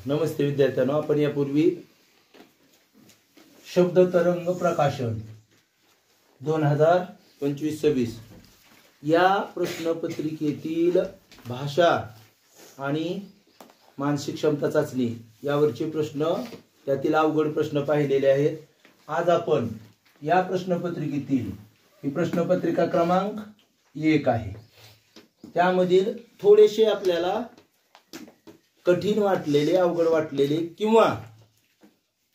नमस्ते विद्यार्थ्यांनो, आपण यापूर्वी शब्द तरंग प्रकाशन 2025-26 या प्रश्नपत्रिकेतील भाषा आणि मानसिक क्षमता चाचणी यावरचे प्रश्न, त्यातील अवघड प्रश्न पाहिलेले आहेत. आज आपण या प्रश्नपत्रिकेतील ही प्रश्नपत्रिका क्रमांक 1 आहे. त्यामधील थोडेसे आपल्याला कठीण वाटलेले, अवघड वाटलेले किंवा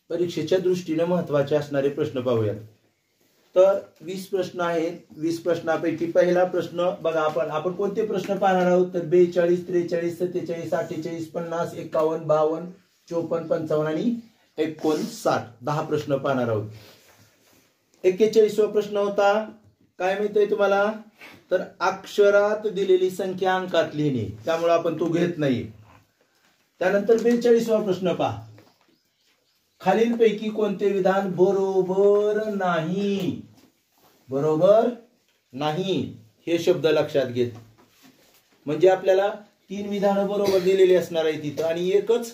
परीक्षेच्या दृष्टीने महत्त्वाचे असणारे प्रश्न पाहूयात. तर 20 प्रश्न आहेत. 20 प्रश्नापैकी पहिला प्रश्न बघा, आपण कोणते प्रश्न पाहणार आहोत तर 42, 43, 47, 48, 50, 51, 52, 54, 55 आणि 59. 10 प्रश्न पाहणार आहोत. 41वा प्रश्न होता, काय माहितीये तुम्हाला, तर अक्षरात दिलेली संख्या अंकात लिहिणे. त्यामुळे आपण तो घेत नाही. त्यानंतर 42वा प्रश्न पहा, खालीलपैकी कोणते विधान बरोबर नाही. बरोबर नाही हे शब्द लक्षात घेत, म्हणजे आपल्याला 3 विधानं बरोबर दिलेली असणार आहे तिथं आणि एकच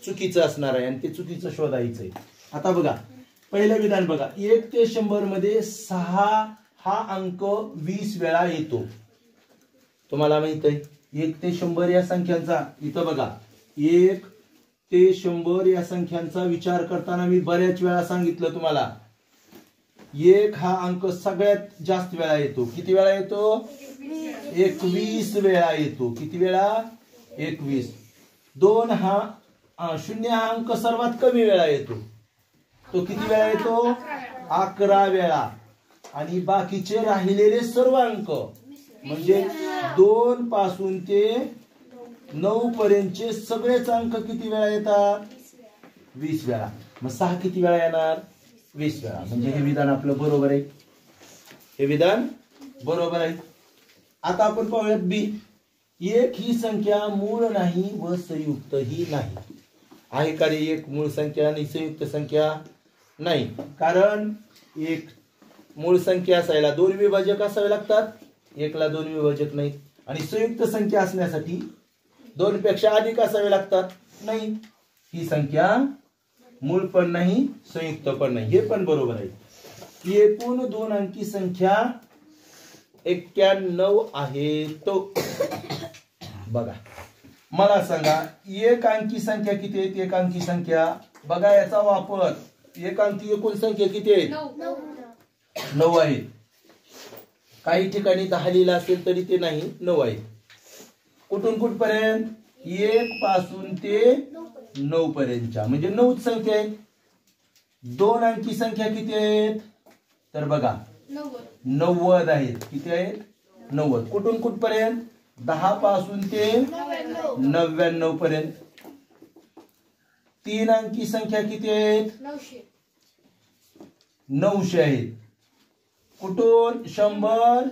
चुकीचं असणार आहे आणि ते चुकीचं शोधायचं आहे. आता बघा, पहिलं विधान बघा, 1 ते 100 मध्ये 6 हा अंक 20 वेळा येतो. तुम्हाला माहित आहे 1 ते 100 या संख्यांचा, इथं बघा 1 ते 100 या संख्यांचा विचार करताना मी बऱ्याच वेळा सांगितलं तुम्हाला, 1 हा अंक सगळ्यात जास्त वेळा येतो. किती वेळा येतो? 21 वेळा येतो. किती वेळा? 21. 2 हा 0 हा अंक सर्वात कमी वेळा येतो. तो किती वेळा येतो? 11 वेळा. आणि बाकीचे राहिलेले सर्व अंक म्हणजे 2 पासून ते 9 पर्यंतचे सगळेच अंक किती वेळा येतात? 20 वेळा. मग 6 किती वेळा येणार? 20 वेळा. म्हणजे हे विधान आपलं बरोबर आहे. हे विधान बरोबर आहे. आता आपण पाहूयात बी. 1 ही संख्या मूळ नाही व संयुक्त ही नाही. आहे का रे 1 मूळ संख्या आणि संयुक्त संख्या नाही? कारण 1 मूळ संख्या असायला 2 विभाजक असावे लागतात. 1 ला 2 विभाजक नाहीत. आणि संयुक्त संख्या असण्यासाठी 2 पेक्षा अधिक असावे लागतात. नाही, ही संख्या मूळ पण नाही, संयुक्त पण नाही. हे पण बरोबर आहे. एकूण 2 अंकी संख्या 91 आहे. तो बघा, मला सांगा 1 अंकी संख्या किती आहेत? 1 अंकी संख्या बघा, याचा वापर 1 अंकी एकूण संख्या किती आहेत? 9 आहेत. काही ठिकाणी 10 लिहिला असेल तरी ते नाही, 9 आहेत. कुठून कुठपर्यंत? 1 पासून ते 9 पर्यंतच्या, म्हणजे 9 संख्या आहेत. 2 अंकी संख्या किती आहेत? तर बघा 90 आहेत. किती आहेत? 90. कुठून कुठपर्यंत? 10 पासून ते 99 पर्यंत. 3 अंकी संख्या किती आहेत? 900 आहेत. कुठून? 100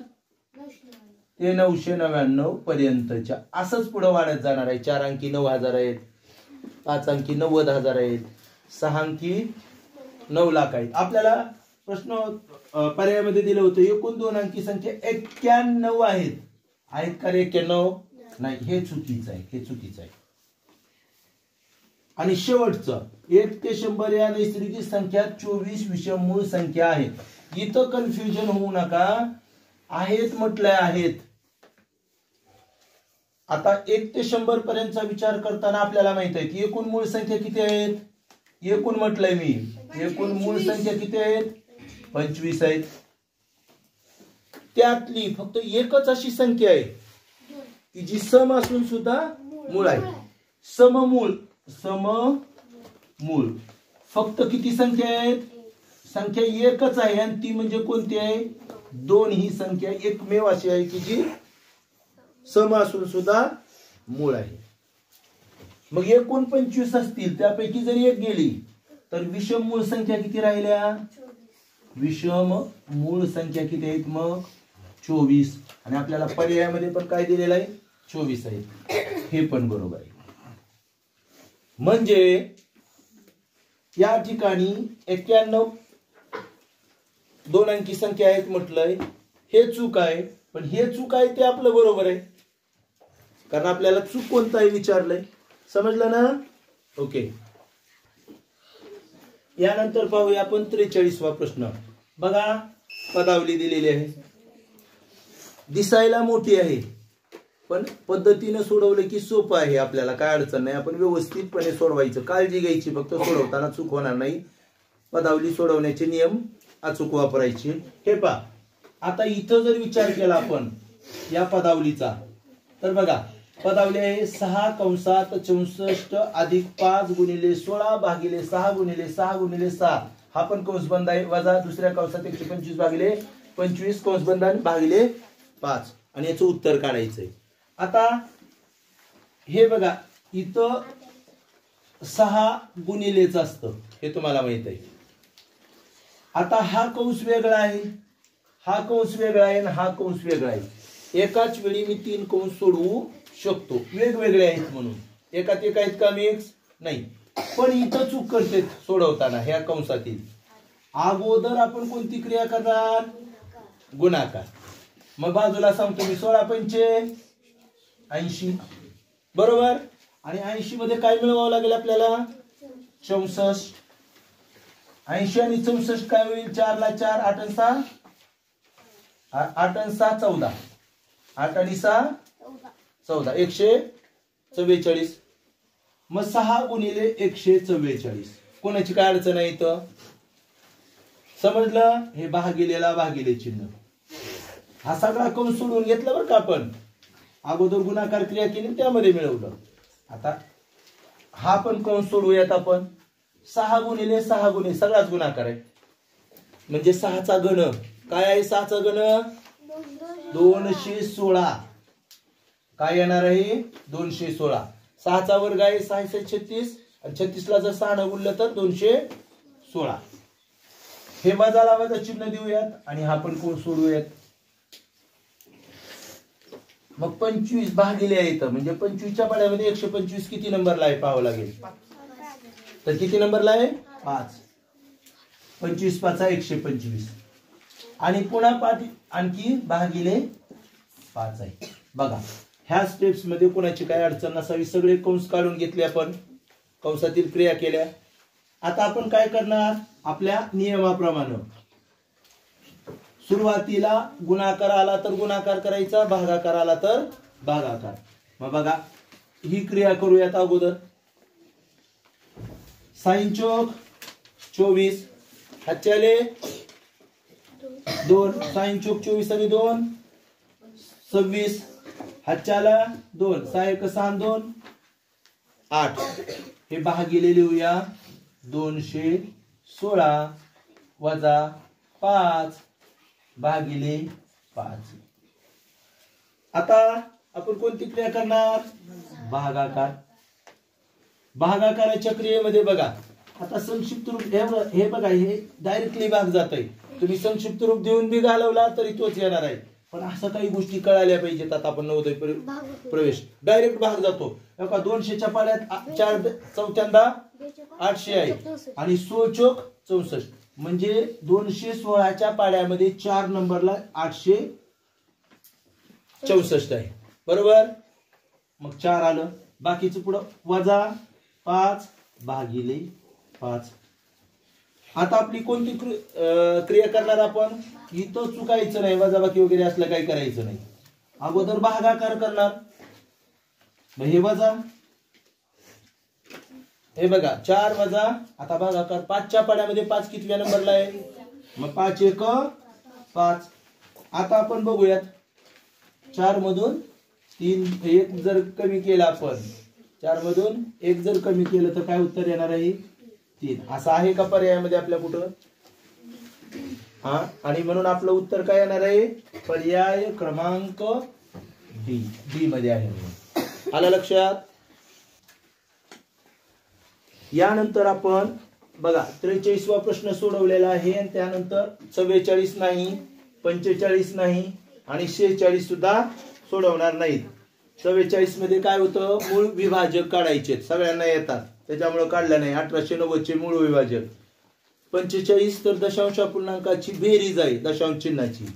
ते 999 पर्यंतच्या. असंच पुढे वाढत जाणार आहे. 4 अंकी 9000 आहेत. 5 अंकी 90,000 आहेत. 6 अंकी 9 लाख आहेत. आपल्याला प्रश्न पर्यायामध्ये दिलं होतं एकूण 2 अंकी संख्या 91 आहेत. आहेत का रे 91? नाही, हे चुकीचं आहे. हे चुकीचं आहे. आणि शेवटचं 1 ते 100 या नैसर्गिक संख्या 24 विषममूळ संख्या आहेत. इथं कन्फ्युजन होऊ नका. आहेत म्हटलंय आहेत. आता 1 ते 100 पर्यंतचा विचार करताना आपल्याला माहित आहे की एकूण मूळ संख्या किती आहेत? एकूण म्हटलंय मी. एकूण मूळ संख्या किती आहेत? 25 आहेत. त्यातली फक्त एकच अशी संख्या आहे की जी सम असून सुद्धा मूळ आहे. सममूळ. सममूळ. फक्त किती संख्या आहेत? संख्या एकच आहे. आणि ती म्हणजे कोणती आहे? 2 ही संख्या एकमेव अशी आहे की जी सम असून सुद्धा मूळ आहे. मग एकूण 25 असतील, त्यापैकी जर 1 गेली तर विषम मूळ संख्या किती राहिल्या? विषम मूळ संख्या किती आहेत मग? 24. आणि आपल्याला पर्यायामध्ये पण काय दिलेलं आहे? 24 आहे. हे पण बरोबर आहे. म्हणजे या ठिकाणी 91 2 अंकी संख्या आहेत म्हटलंय. हे चूक आहे. पण हे चूक आहे ते आपलं बरोबर आहे, कारण आपल्याला चूक कोणताही विचारलंय. समजलं ना? ओके. यानंतर पाहूया आपण 43वा प्रश्न. बघा पदावली दिलेली आहे, दिसायला मोठी आहे पण पद्धतीने सोडवलं की सोपं आहे, आपल्याला काय अडचण नाही, आपण व्यवस्थितपणे सोडवायचं, काळजी घ्यायची, फक्त सोडवताना चूक होणार नाही. पदावली सोडवण्याचे नियम अचूक वापरायचे. हे पहा, आता इथं जर विचार केला आपण या पदावलीचा, तर बघा पदावली आहे 6 कंसात 64 अधिक 5 गुणिले 16 भागिले 6 गुणिले 6 गुणिले 6. हा पण कंसबंद आहे, वजा दुसऱ्या कंसात 125 भागिले 25 कंसबंद भागिले 5, आणि याचं उत्तर काढायचंय. आता हे बघा इथं 6 गुणिलेच असतं, हे तुम्हाला माहित आहे. आता हा कंस वेगळा आहे, हा कंस वेगळा आहे आणि हा कंस वेगळा आहे. एकाच वेळी मी 3 कंस सोडवू शकतो, वेगवेगळे आहेत म्हणून. एकात एक आहेत का मिक्स? नाही. पण इथं चूक करते सोडवताना ह्या कंसातील. अगोदर आपण कोणती क्रिया करणार? गुणाकार. मग बाजूला सांगतो मी 16 पंचे 80, बरोबर. आणि 80 मध्ये काय मिळवावं लागेल आपल्याला? 64. 80 आणि 64 काय होईल? 4 ला 4, 8 आणि 6, 8 आणि 6 14, 8 आणि 6 14, 144. मग 6 गुणिले 144. कोणाची काय अडचण आहे इथं? समजलं? हे भागिलेला भागिले चिन्ह. हा सगळा कंस सोडून घेतला बरं का आपण, अगोदर गुणाकार क्रिया केली त्यामध्ये मिळवलं. आता हा पण कंस सोडूयात आपण. 6 गुणिले 6 गुणिले सगळाच गुणाकार आहे, म्हणजे 6चा घन. काय आहे 6चा घन? 216. काय येणार आहे? 216. 6चा वर्ग आहे 636, आणि 36 ला जर 6 न गुणलं तर 216. हे वजाला वजा चिन्ह देऊयात आणि हा पण कोण सोडूयात. मग 25 भागिले येतं, म्हणजे 25च्या पाड्यामध्ये 125 किती नंबरला आहे पाहावं लागेल. तर किती नंबरला आहे? 5. 25 5 125, आणि पुन्हा पाठी आणखी भागिले 5 आहे. बघा ह्या स्टेप्स मध्ये कोणाची काय अडचण नसावी. सगळे कंस काढून घेतले आपण, कंसातील क्रिया केल्या. आता आपण काय करणार? आपल्या नियमाप्रमाणे सुरुवातीला गुणाकार आला तर गुणाकार करायचा, भागाकार आला तर भागाकार. मग बघा ही क्रिया करूयात अगोदर. 6 चौक 24, हातच्याले 2, 6 चौक 24 आणि 2 26, हातच्याला 2, 6 1 6 2 8. हे भागिले लिहूया 216 वजा 5 भागिले 5. आता आपण कोणती क्रिया करणार? भागाकार. भागाकाराच्या क्रियेमध्ये बघा आता संक्षिप्त रूप, हे बघा हे डायरेक्टली भाग जात आहे. तुम्ही संक्षिप्त रूप देऊन बी घालवला तरी तोच येणार आहे, पण असं काही गोष्टी कळाल्या पाहिजेत. आता आपण नवोदय प्रवेश डायरेक्ट भाग जातो. 200च्या पाड्यात 4 चौथ्यांदा 800 आहे, आणि 16 चौक 64, म्हणजे 216च्या पाड्यामध्ये 4 नंबरला 864 आहे, बरोबर. मग 4 आलं, बाकीचं पुढं वजा 5 भागिले 5. आता आपली कोणती क्रिया करणार आपण? इथं चुकायचं नाही, वजाबाकी वगैरे असलं काही करायचं नाही. अगोदर भागाकार करणार. मग हे वजा, हे बघा 4 वजा, आता भागाकार 5च्या पाड्यामध्ये 5 कितव्या नंबरला आहे? मग 5 1 5. आता आपण बघूयात 4 मधून 3 1 जर कमी केला आपण, 4 मधून 1 जर कमी केलं तर काय उत्तर येणार आहे? 3. असं आहे का पर्यायामध्ये आपल्या कुठं? हा, आणि म्हणून आपलं उत्तर काय येणार आहे? पर्याय क्रमांक डी, डी मध्ये आहे. आलं लक्षात? यानंतर आपण बघा 43वा प्रश्न सोडवलेला आहे, आणि त्यानंतर 44 नाही, 45 नाही, आणि 46 सुद्धा सोडवणार नाहीत. 44 मध्ये काय होतं? मूळ विभाजक काढायचे, सगळ्यांना येतात त्याच्यामुळे काढलं नाही. 1890 चे मूळ विभाजक. 45 तर दशांश अपूर्णांकाची बेरीज आहे, दशांश चिन्हाची.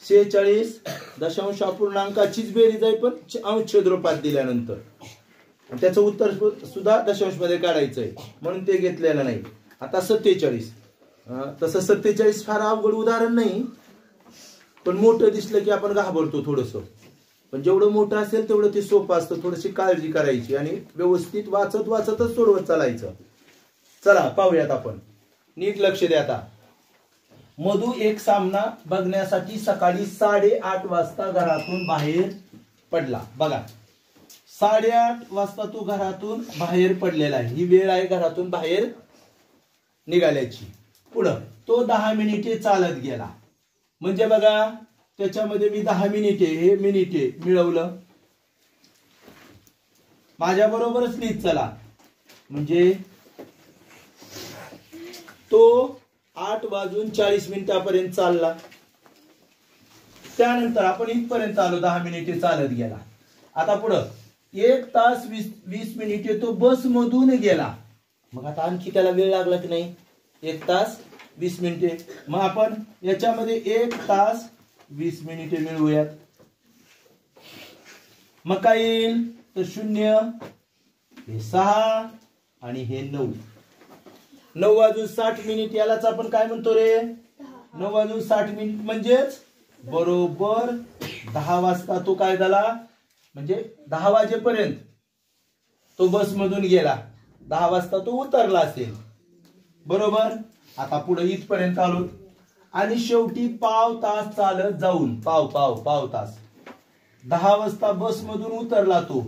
46 दशांश अपूर्णांकाचीच बेरीज आहे, पण अंश छेदरूपात दिल्यानंतर. त्याचं उत्तर सुद्धा दशांश मध्ये काढायचंय म्हणून ते घेतलेलं नाही. आता 47. तसं 47 फार अवघड उदाहरण नाही, पण मोठं दिसलं की आपण घाबरतो थोडस. पण जेवढं मोठं असेल तेवढं ते सोपं असतं. थोडीशी काळजी करायची आणि व्यवस्थित वाचत वाचतच सोडवत चालायचं. चला पाहूयात आपण, नीट लक्ष द्या. आता मधू एक सामना बघण्यासाठी सकाळी 8:30 वाजता घरातून बाहेर पडला. बघा 8:30 वाजता तू घरातून बाहेर पडलेला आहे, ही वेळ आहे घरातून बाहेर निघाल्याची. पुढं तो 10 मिनिटे चालत गेला. म्हणजे बघा त्याच्यामध्ये मी 10 मिनिटे हे मिनिटे मिळवलं, माझ्या बरोबरच लिहित चला. म्हणजे तो 8:40 चालला. त्यानंतर आपण इथपर्यंत आलो, 10 मिनिटे चालत गेला. आता पुढं 1 तास 20 मिनिटे तो बस मधून गेला. मग आता आणखी त्याला वेळ लागला की नाही, 1 तास 20 मिनिटे. मग आपण याच्यामध्ये 1 तास 20 मिनिटे मिळवूयात. मग काय येईल तर 0, हे 6 आणि हे 9. 9:60 यालाच आपण काय म्हणतो रे, 9:60 म्हणजेच बरोबर 10 वाजता तो काय झाला, म्हणजे 10 वाजेपर्यंत तो बस मधून गेला, 10 वाजता तो उतरला असेल. बरोबर. आता पुढे इथपर्यंत आलो आणि शेवटी पाव तास चालत जाऊन पाव तास 10 वाजता बस मधून उतरला तो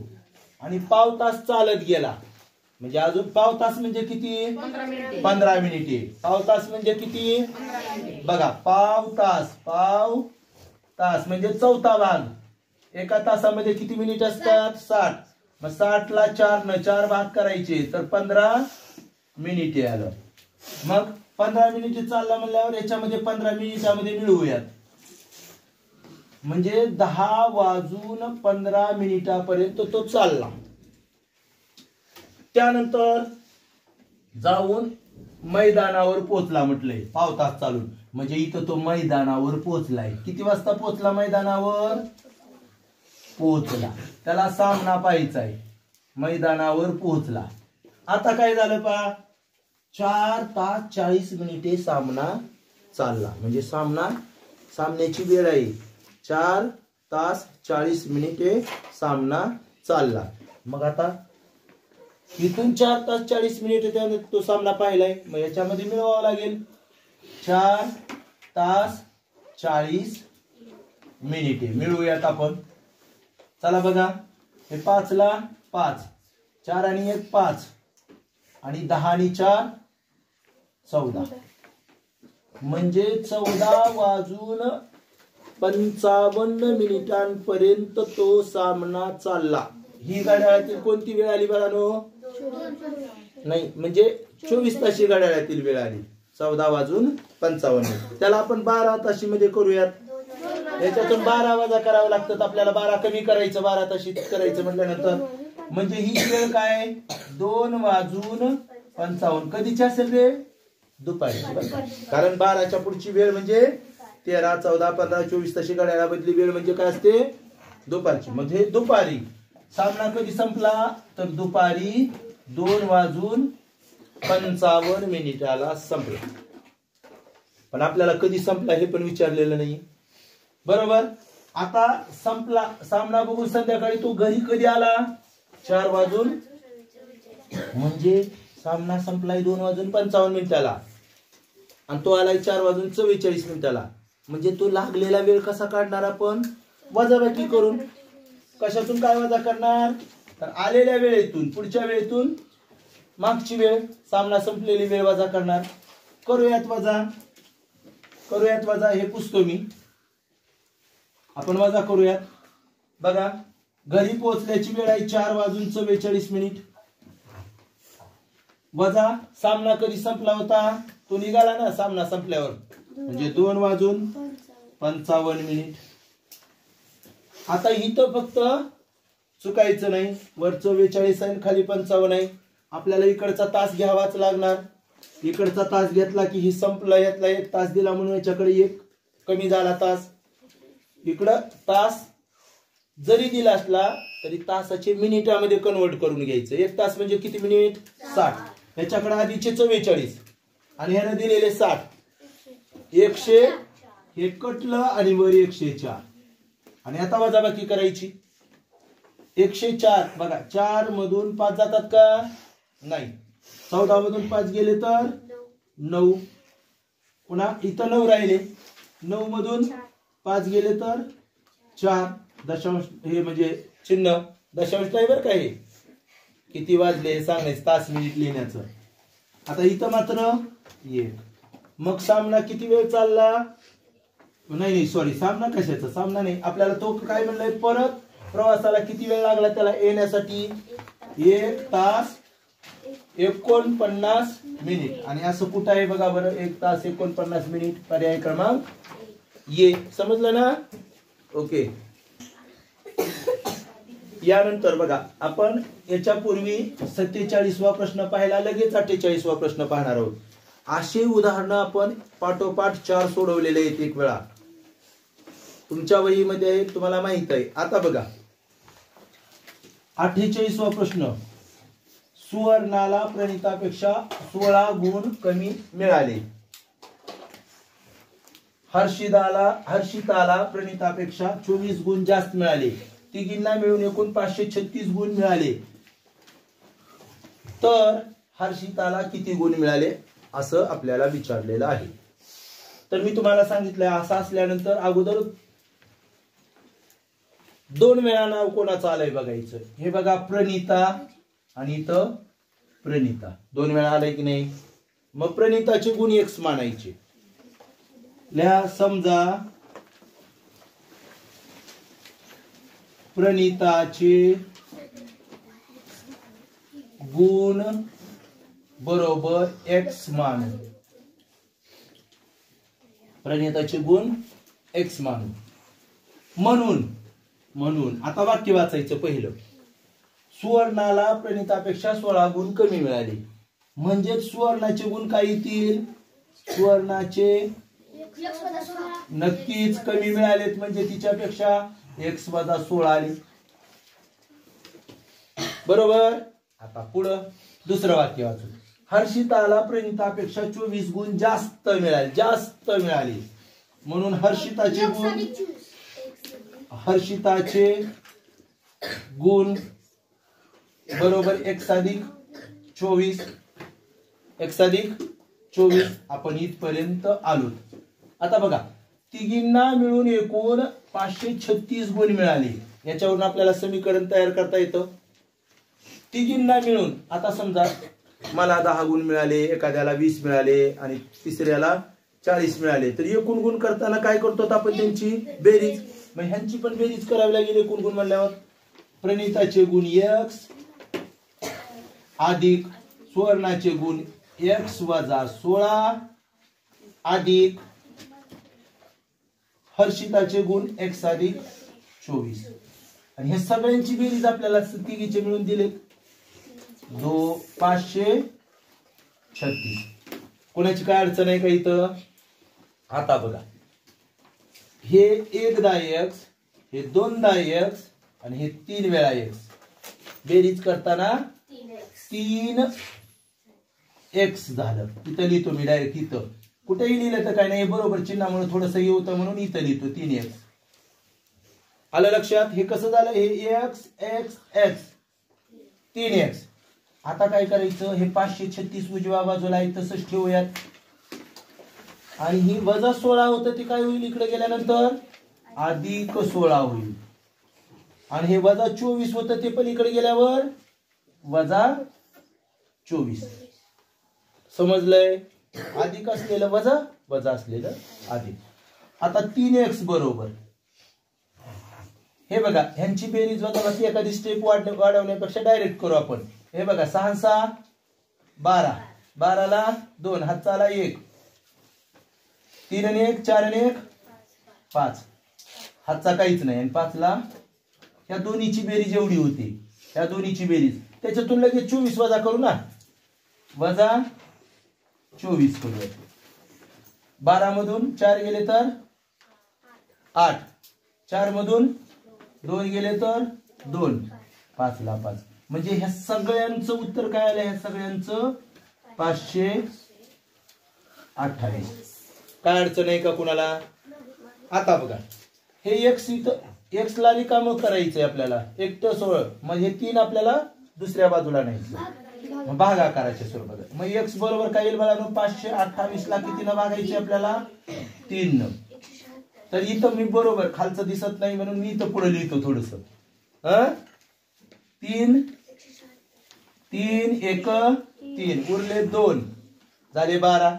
आणि पाव तास चालत गेला. म्हणजे अजून पाव तास म्हणजे किती, 15 मिनिटे. पाव तास म्हणजे किती बघा, पाव तास म्हणजे चौथा भाग. एका तासामध्ये किती मिनिट असतात, 60. मग 60 ला 4 भाग करायचे तर 15 मिनिटे आलं. मग 15 मिनिटे चालला म्हणल्यावर याच्यामध्ये 15 मिनिटामध्ये मिळवूयात. म्हणजे 10:15 तो चालला. त्यानंतर जाऊन मैदानावर पोहोचला म्हटलंय, पाव तास चालून. म्हणजे इथं तो मैदानावर पोहोचलाय. किती वाजता पोहोचला मैदानावर, पोहोचला. त्याला सामना पाहायचाय, मैदानावर पोहोचला. आता काय झालं पहा, 4 तास 40 मिनिटे सामना चालला. म्हणजे सामन्याची वेळ आहे 4 तास 40 मिनिटे सामना चालला. मग आता इथून 4 तास 40 मिनिटे त्याने तो सामना पाहिलाय. मग याच्यामध्ये मिळवावं लागेल 4 तास 40 मिनिटे. मिळवूयात आपण. चला बघा, हे 5 ला 5, 4 आणि 1 5 आणि 10 आणि 4 14. म्हणजे 14:55 मिनिटांपर्यंत तो सामना चालला. ही घड्याळातील कोणती वेळ आली बाळांनो, नाही म्हणजे 24 ताशी घड्याळातील वेळ आली, 14:55. त्याला आपण 12 ताशी मध्ये करूयात. याच्यातून 12 वजा करावं लागतं आपल्याला. 12 कमी करायचं, 12 ताशी करायचं म्हटल्यानंतर. म्हणजे ही वेळ काय, 2:55. कधीची असेल रे, दुपारी. कारण 12च्या पुढची वेळ म्हणजे 13, 14, 15, 24 ताशी घड्याळामधली वेळ म्हणजे काय असते, दुपारची. म्हणजे दुपारी सामना कधी संपला तर दुपारी 2:55 मिनिटाला संपला. पण आपल्याला कधी संपला हे पण विचारलेलं नाही. बरोबर. आता संपला सामना बघून संध्याकाळी तो घरी कधी आला, 4 वाजून. म्हणजे सामना संपलाय 2:55 मिनिटाला आणि तो आलाय 4:44 मिनिटाला. म्हणजे तो लागलेला वेळ कसा काढणार आपण, वजाबाकी करून. कशातून काय वजा करणार तर आलेल्या वेळेतून, पुढच्या वेळेतून मागची वेळ, सामना संपलेली वेळ वजा करणार. करूयात वजा. हे पुसतो मी, आपण वजा करूयात. बघा घरी पोहोचल्याची वेळ आहे 4:44 मिनिट. वजा सामना कधी संपला होता, तो निघाला ना सामना संपल्यावर, म्हणजे 2:55 मिनिट. आता इथं फक्त चुकायचं नाही, वरचं 42 आहे खाली 55 आहे. आपल्याला इकडचा तास घ्यावाच लागणार. इकडचा तास घेतला की हे संपलं, यातला 1 तास दिला म्हणून याच्याकडे 1 कमी झाला तास. इकडं तास जरी दिला असला तरी तासाचे मिनिटामध्ये कन्वर्ट करून घ्यायचं. 1 तास म्हणजे किती मिनिट? 60. ह्याच्याकडे आधीचे 44 आणि ह्यानं दिलेले 60. 100 हे कटलं आणि वर 104 आणि आता वजाबाकी करायची. 104 बघा 4 मधून 5 जातात का? नाही. 14 मधून 5 गेले तर 9. पुन्हा इथं 9 राहिले. 9 मधून 5 गेले तर 4. दशांश हे म्हणजे चिन्ह दशांश नाही बरं का. हे किती वाजले हे सांगायचं तास मिनिट लिहिण्याचं. आता इथं मात्र 1. मग सामना किती वेळ चालला? नाही सॉरी, सामना कशाचा? सामना नाही, आपल्याला तो काय म्हणलाय, परत प्रवासाला किती वेळ लागला त्याला येण्यासाठी? 1 तास 49 मिनिट. आणि असं कुठं आहे बघा बरं, 1 तास 49 मिनिट. पर्याय क्रमांक ये. समजलं ना? ओके. यानंतर बघा आपण याच्यापूर्वी 47वा प्रश्न पाहिला, लगेच 48वा प्रश्न पाहणार आहोत. असे उदाहरणं आपण पाठोपाठ 4 सोडवलेले आहेत एक वेळा. तुमच्या वहीमध्ये आहे, तुम्हाला माहित आहे. आता बघा 48वा प्रश्न. सुवर्णाला प्रणितापेक्षा 16 गुण कमी मिळाले. हर्षिताला प्रणितापेक्षा 24 गुण जास्त मिळाले. तिघींना मिळून एकूण 536 गुण मिळाले. तर हर्षिताला किती गुण मिळाले असं आपल्याला विचारलेलं आहे. तर मी तुम्हाला सांगितलंय असं असल्यानंतर अगोदर 2 वेळा नाव कोणाचं आलंय बघायचं. हे बघा प्रणिता आणि इथं प्रणिता 2 वेळा आलंय की नाही. मग प्रणिताचे गुण x मानायचे. लिहा. समजा प्रणिताचे गुण बरोबर x मानू. प्रणिताचे गुण x मानू. म्हणून आता वाक्य वाचायचं पहिलं. सुवर्णाला प्रणितापेक्षा 16 गुण कमी मिळाले. म्हणजे सुवर्णाचे गुण काय येतील? सुवर्णाचे नक्कीच कमी मिळालेत, म्हणजे तिच्यापेक्षा x वजा 16 आले. बरोबर. आता पुढं दुसरं वाक्य वाचू. हर्षिताला प्रणितापेक्षा 24 गुण जास्त मिळाले. म्हणून हर्षिताचे गुण बरोबर x अधिक 24. आपण इथपर्यंत आलो. आता बघा तिघींना मिळून एकूण 536 गुण मिळाले. याच्यावरून आपल्याला समीकरण तयार करता येतं. तिघींना मिळून आता समजा मला 10 गुण मिळाले, एखाद्याला 20 मिळाले आणि तिसऱ्याला 40 मिळाले. तर एकूण गुण करताना काय करतो आपण? त्यांची बेरीज. मग ह्यांची पण बेरीज करावी लागेल एकूण गुण म्हणल्यावर. प्रणिताचे गुण x अधिक सुवर्णाचे गुण x वजा 16 अधिक हर्षिताचे गुण x अधिक 24. आणि हे सगळ्यांची बेरीज आपल्याला तिघीचे मिळून दिले 536. कोणाची काय अडचण आहे का इथं? आता बघा हे 1दा x, हे 2दा x आणि हे 3 वेळा x. बेरीज करताना 3x झालं. इथं लिहितो मी डायरेक्ट. इथं कुठेही लिहिलं तर काय नाही, बरोबर चिन्हामुळे थोडंसं हे होतं म्हणून इथं लिहितो 3x. आलं लक्षात? हे कसं झालं? हे x 3x. आता काय करायचं? हे 536 उजव्या बाजूला आहे तसंच ठेवूयात. आणि ही वजा 16 होतं ते काय होईल? इकडे गेल्यानंतर अधिक 16 होईल. आणि हे वजा 24 होतं ते पण इकडे गेल्यावर वजा 24. समजलंय? अधिक असलेलं वजा, वजा असलेलं अधिक. आता 3x बरोबर हे बघा ह्यांची बेरीज वजाबाकी एखादी स्टेप वाढवण्यापेक्षा डायरेक्ट करू आपण. हे बघा 6 6 12, 12ला 2, हातचा आला 1, 3 आणि 1 4 आणि 1 5, हातचा काहीच नाही. आणि 5ला ह्या दोन्हीची बेरीज एवढी होती. ह्या दोन्हीची बेरीज त्याच्यातून लगेच 24 वजा करू ना. वजा 24 करूया. 12 मधून 4 गेले तर 8, 4 मधून 2 गेले तर 2, 5 ला 5. म्हणजे ह्या सगळ्यांचं उत्तर काय आलं? ह्या सगळ्यांचं 528. काय अडचण आहे का कुणाला? आता बघा हे x इथं x ला रिकामं करायचंय आपल्याला, 1 तर 16 म्हणजे 3 आपल्याला दुसऱ्या बाजूला न्यायचं भागाकाराच्या स्वरूपात. मग x बरोबर काय येईल बघा? 528 ला कितीनं भागायचे आपल्याला? 3 न. तर इथं मी बरोबर खालचं दिसत नाही म्हणून मी इथं पुढे लिहितो थोडस. 3 3 1 3 उरले 2 झाले 12.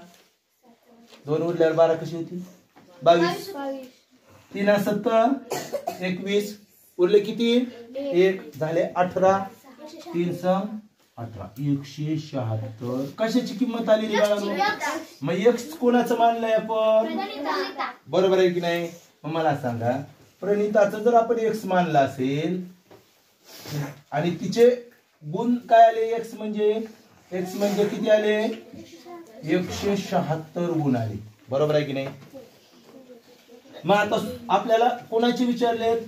2 उरल्यावर 12 कशी होती? 22. 3 7 21 उरले किती? 1 झाले 18. 3 सम 18. 176. कशाची किंमत आलेली बाळांनो? मग x कोणाचं मानलंय आपण? बरोबर आहे की नाही? मग मला सांगा प्रणिताचं जर आपण x मानला असेल आणि तिचे गुण काय आले? x म्हणजे किती आले? 176 गुण आले. बरोबर आहे की नाही? मग आता आपल्याला कोणाचे विचारलेत?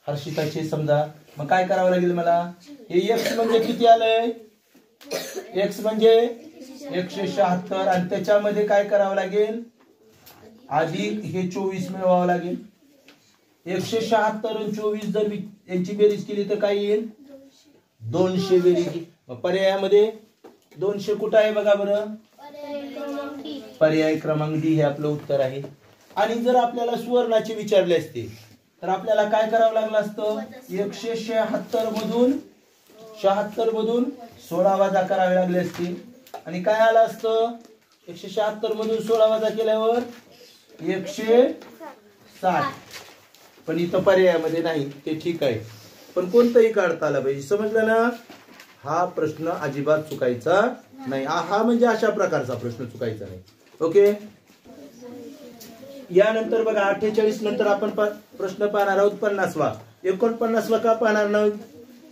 हर्षिताचे समजा. मग काय करावं लागेल मला? हे x म्हणजे किती आलंय? x म्हणजे 176 आणि त्याच्यामध्ये काय करावं लागेल? अधिक हे 24 मिळवावं लागेल. 176 आणि 24 जर यांची बेरीज केली तर काय येईल? 200 बेरीज. मग पर्यायामध्ये 200 कुठं आहे बघा बरं? पर्याय क्रमांक डी हे आपलं उत्तर आहे. आणि जर आपल्याला सुवर्णाचे विचारले असते तर आपल्याला काय करावं लागलं असतं? 176 मधून 16 वजा करावे लागले असते. आणि काय आलं असतं? 176 मधून 16 वजा केल्यावर 160. पण इथं पर्यायामध्ये नाही, ते ठीक आहे. पण कोणतंही काढता आलं पाहिजे. समजलं ना? हा प्रश्न अजिबात चुकायचा नाही. हा म्हणजे अशा प्रकारचा प्रश्न चुकायचा नाही. ओके. यानंतर बघा 48 नंतर आपण प्रश्न पाहणार आहोत 50वा. 49वा का पाहणार नाही?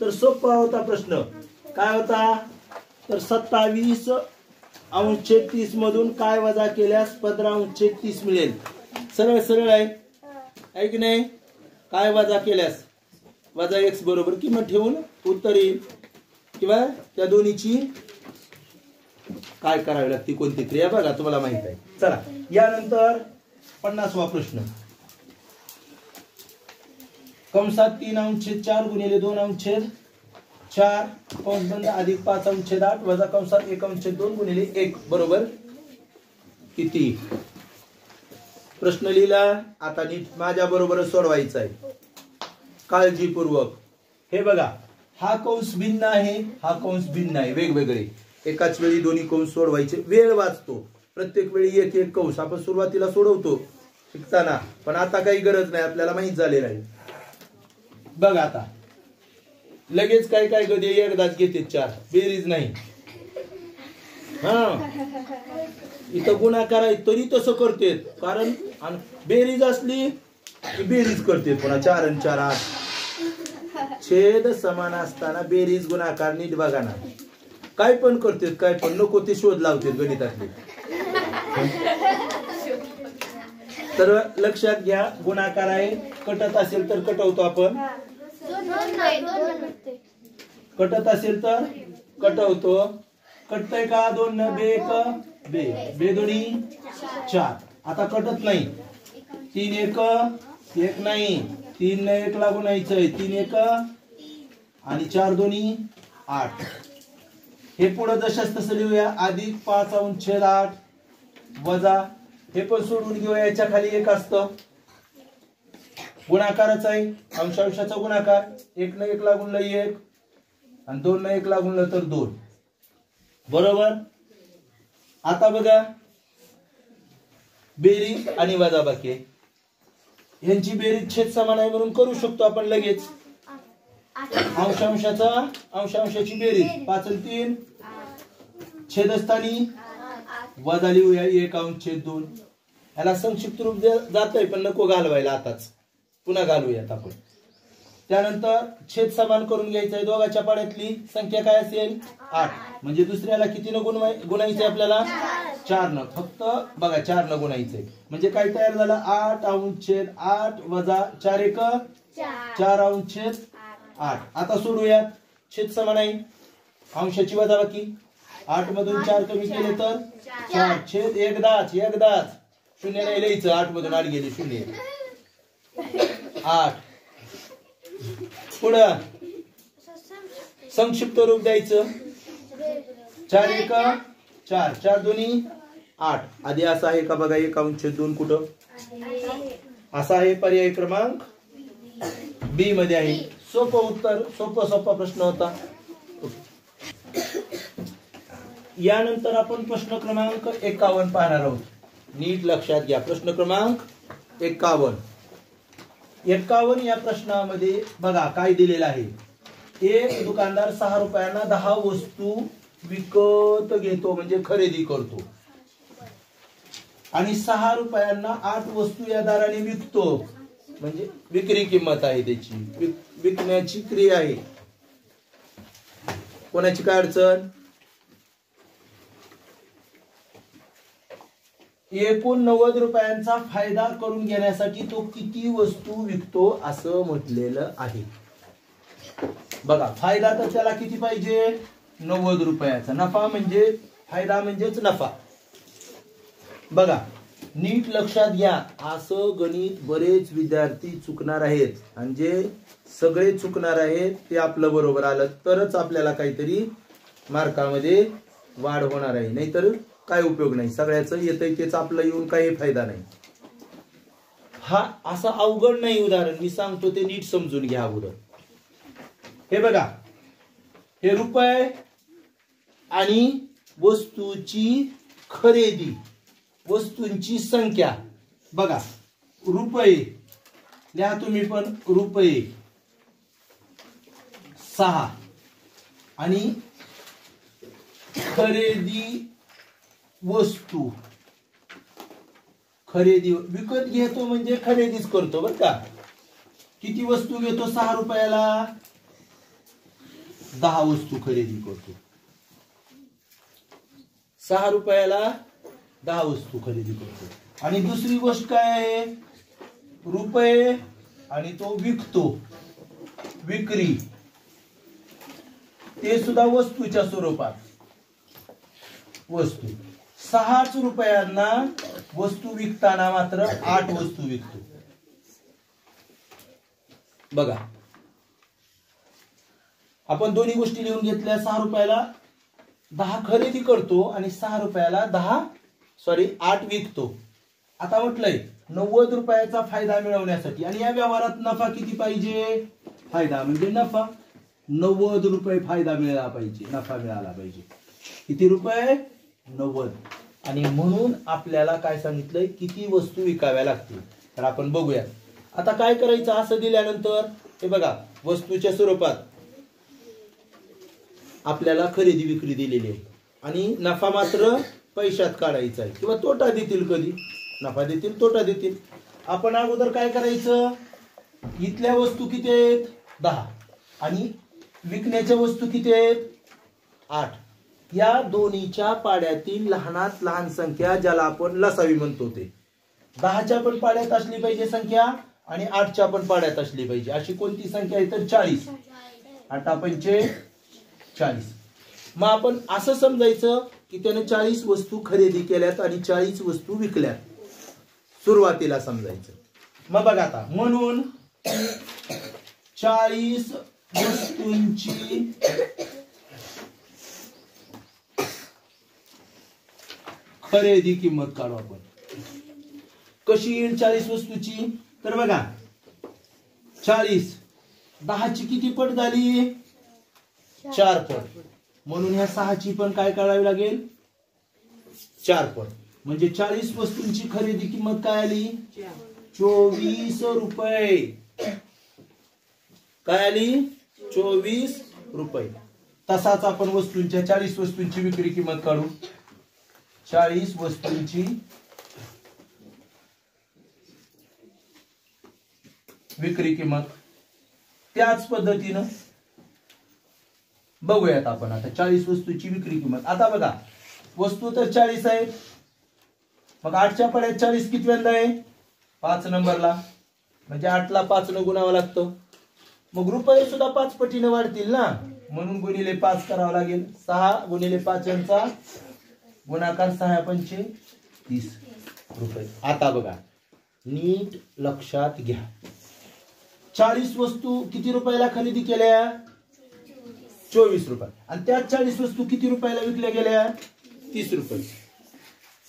तर सोपा होता प्रश्न. काय होता? तर 27/30 मधून काय वजा केल्यास 15/30 मिळेल? सरळ सरळ आहे की नाही? काय वजा केल्यास वजा x बरोबर किंमत ठेवून उत्तर येईल. किंवा त्या दोन्हीची काय करावी लागते, कोणती क्रिया बघा तुम्हाला माहित आहे. चला यानंतर 50वा प्रश्न. कंसात 3/4 गुणिले 2/4 कंस बंद अधिक 5/8 वजा कंसात 1/2 गुणिले 1 बरोबर किती? प्रश्न लिहिला. आता नीट माझ्या बरोबर सोडवायचा आहे काळजीपूर्वक. हे बघा हा कंस भिन्न आहे, हा कंस भिन्न आहे, वेगवेगळे. एकाच वेळी दोन्ही कंस सोडवायचे. वेळ वाचतो. प्रत्येक वेळी एक एक कंस आपण सुरुवातीला सोडवतो शिकताना, पण आता काही गरज नाही, आपल्याला माहित झालेलं आहे. बघ आता लगेच काय काय कधी एकदाच घेते 4 बेरीज नाही. इथं गुणाकार आहे तरी तसं करते, कारण बेरीज असली की बेरीज करते पुन्हा 4 आणि 4 8. छेद समान असताना बेरीज गुणाकार नीट बघा ना. काय पण करते, काय पण नको ते शोध लावते गणितातले. तर लक्षात घ्या गुणाकार आहे. कटत असेल तर कटवतो आपण, कटत असेल तर कटवतो. कटतय का? 2 न 2 1 बे, बे दोन्ही 4. आता कटत नाही. 3 1 1 नाही, 3 न 1 लागून यायचंय. 3 1 आणि 4 दोन्ही 8. हे पुढे जशाच तसं लिहूया. अधिक 5/8 वजा हे पण सोडून घेऊया. याच्या खाली 1 असतं. गुणाकारच आहे, अंशांशाचा गुणाकार. 1 न 1 लागून 1 आणि 2 न 1 लागून तर 2 बरोबर. आता बघा बेरीज आणि वजाबाकी यांची बेरीज छेद समान आहे म्हणून करू शकतो आपण लगेच. अंशांशाची बेरीज 5 आणि 3 छेदस्थानी वजा लिहूया 1/2. याला संक्षिप्त रूप जातंय पण नको घालवायला, आताच पुन्हा घालूयात आपण. त्यानंतर छेद समान करून घ्यायचा आहे. दोघांच्या पाड्यातली संख्या काय असेल? 8. म्हणजे दुसऱ्याला कितीनं गुणायचं आपल्याला? 4 न फक्त बघा 4 न गुणायचंय म्हणजे काय तयार झालं 8 अंश छेद 8 वजा 4 एक 4 अंश छेद 8. आता सोडूयात छेद समान आहे अंशाची वजाबाकी 8 मधून 4 कमी केले तर 4 छेद एकदाच शून्य नाही लिहायचं 8 मधून 8 गेले शून्य 8 पुढं संक्षिप्त रूप द्यायचं 4 एक 4 4 दोन्ही 8 आधी असा आहे का बघा 1 अंश 2 कुठं असा आहे पर्याय क्रमांक बी मध्ये आहे सोपं उत्तर सोपा प्रश्न होता. यानंतर आपण प्रश्न क्रमांक 51 पाहणार आहोत. नीट लक्षात घ्या प्रश्न क्रमांक 51 या प्रश्नामध्ये बघा काय दिलेलं आहे. एक दुकानदार 6 रुपयांना 10 वस्तू विकत घेतो म्हणजे खरेदी करतो आणि 6 रुपयांना 8 वस्तू या दराने विकतो म्हणजे विक्री किंमत आहे त्याची विकण्याची क्रिया आहे. कोणाची काय अडचण एकूण 90 रुपयांचा फायदा करून घेण्यासाठी तो किती वस्तू विकतो असं म्हटलेलं आहे. बघा फायदा तर त्याला किती पाहिजे 90 रुपयाचा नफा म्हणजे फायदा म्हणजेच नफा. बघा नीट लक्षात घ्या असं गणित बरेच विद्यार्थी चुकणार आहेत आणि जे सगळे चुकणार आहेत ते आपलं बरोबर आलं तरच आपल्याला काहीतरी मार्कामध्ये वाढ होणार आहे नाहीतर काय उपयोग नाही. सगळ्याचं येतंय तेच आपलं येऊन काही फायदा नाही. हा असं अवघड नाही उदाहरण मी सांगतो ते नीट समजून घ्या अगोदर. हे बघा हे रुपये आणि वस्तूची खरेदी वस्तूंची संख्या बघा रुपये लिहा तुम्ही पण रुपये 6 आणि खरेदी वस्तू खरेदी विकत घेतो म्हणजे खरेदीच करतो बर का. किती वस्तू घेतो 6 रुपयाला 10 वस्तू खरेदी करतो. 6 रुपयाला 10 वस्तू खरेदी करतो. आणि दुसरी गोष्ट काय आहे रुपये आणि तो विकतो विक्री ते सुद्धा वस्तूच्या स्वरूपात वस्तू 6 रुपयांना वस्तू विकताना मात्र 8 वस्तू विकतो. बघा आपण दोन्ही गोष्टी लिहून घेतल्या 6 रुपयाला 10 खरेदी करतो आणि 6 रुपयाला 8 विकतो. आता म्हटलंय 90 रुपयाचा फायदा मिळवण्यासाठी आणि या व्यवहारात नफा किती पाहिजे फायदा म्हणजे नफा 90 रुपये फायदा मिळाला पाहिजे नफा मिळाला पाहिजे. किती रुपये 90 आणि म्हणून आपल्याला काय सांगितलंय किती वस्तू विकाव्या लागतील तर आपण बघूया. आता काय करायचं असं दिल्यानंतर हे बघा वस्तूच्या स्वरूपात आपल्याला खरेदी विक्री दिलेली आहे आणि नफा मात्र पैशात काढायचा आहे किंवा तोटा देतील कधी नफा देतील तोटा देतील. आपण अगोदर काय करायचं इथल्या वस्तू किती आहेत 10 आणि विकण्याच्या वस्तू किती आहेत 8. या दोन्हीच्या पाड्यातील लहानात लहान संख्या ज्याला आपण लसावी म्हणतो ते 10च्या पण पाड्यात असली पाहिजे संख्या आणि 8च्या पण पाड्यात असली पाहिजे. अशी कोणती संख्या आहे तर 40. 8 पंचे 40. मग आपण असं समजायचं की त्याने 40 वस्तू खरेदी केल्यात आणि 40 वस्तू विकल्यात सुरुवातीला समजायचं. मग बघा आता म्हणून 40 वस्तूंची खरेदी किंमत काढू आपण. कशी येईल 40 वस्तूची तर बघा 40 10ची किती पट झाली 4 पट म्हणून ह्या 6ची पण काय काढावी लागेल 4 पट म्हणजे 40 वस्तूंची खरेदी किंमत काय आली 24 रुपये. काय आली 24 रुपये. तसाच आपण वस्तूंच्या 40 वस्तूंची विक्री किंमत काढू. 40 वस्तूंची विक्री किंमत त्याच पद्धतीनं बघूयात आपण. आता 40 वस्तूंची विक्री किंमत आता बघा वस्तू तर 40 आहे, मग 8च्या पड्यात 40 कितव्यांदा आहे? 5 नंबरला, म्हणजे 8ला 5 न गुणावं लागतं. मग रुपये सुद्धा 5 पटीने वाढतील ना, म्हणून गुणिले 5 करावं लागेल. 6 गुणिले 5 यांचा गुणाकार 6 पंचे 30 रुपये. आता बघा नीट लक्षात घ्या, 40 वस्तू किती रुपयाला खरेदी केल्या? 24 रुपये. आणि त्या 40 वस्तू किती रुपयाला विकल्या गेल्या? 30 रुपये.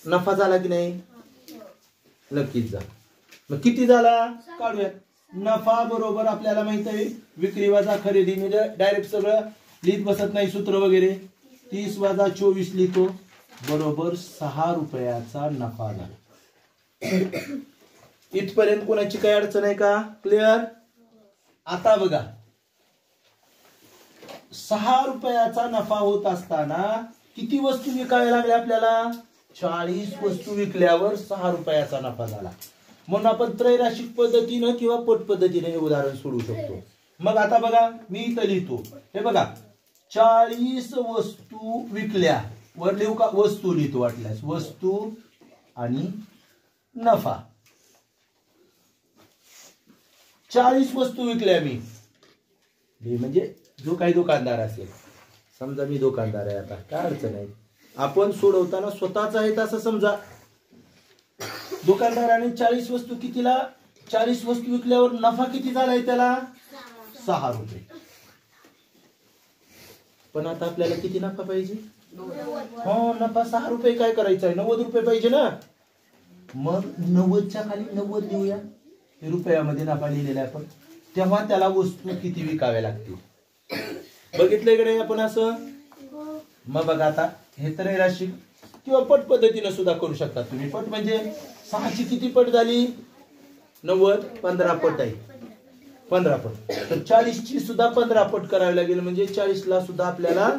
नफा झाला की नाही? नक्कीच झाला. मग किती झाला काढूया. नफा बरोबर आपल्याला माहित आहे विक्री वजा खरेदी, म्हणजे डायरेक्ट सगळं लिहित बसत नाही सूत्र वगैरे. 30 वजा 24 लिहितो, बरोबर 6 रुपयाचा नफा झाला. इथपर्यंत कोणाची काही अडचण आहे का? क्लिअर? आता बघा 6 रुपयाचा नफा होत असताना किती वस्तू विकाव्या लागल्या आपल्याला? 40 वस्तू विकल्यावर 6 रुपयाचा नफा झाला. म्हणून आपण त्रैराशिक पद्धतीनं किंवा पट पद्धतीने हे उदाहरण सोडवू शकतो. मग आता बघा मी इथं लिहितो, हे बघा 40 वस्तू विकल्या, वर लिहू का? वस्तू लिहितो वाटल्यास, वस्तू आणि नफा. 40 वस्तू विकल्या मी, म्हणजे जो काही दुकानदार असेल, समजा मी दुकानदार आहे, आता काय अडचण आहे, आपण सोडवताना स्वतःच आहेत असं समजा. दुकानदाराने 40 वस्तू कितीला? 40 वस्तू विकल्यावर नफा किती झालाय त्याला? 6 रुपये. पण आता आपल्याला किती नफा पाहिजे? हो, नफा 6 रुपये. काय करायचं आहे? 90 रुपये पाहिजे ना. मग 90च्या खाली 90 लिहूया, रुपयामध्ये नफा लिहिलेला आपण. तेव्हा त्याला वस्तू किती विकाव्या लागतील. बघितलं इकडे आपण असं. मग बघा आता हे त्रैराशिक किंवा पट पद्धतीने सुद्धा करू शकता तुम्ही. पट म्हणजे 6ची किती पट झाली? 90, 15 पट आहे, 15 पट. तर 40ची सुद्धा 15 पट करावी लागेल, म्हणजे 40ला सुद्धा आपल्याला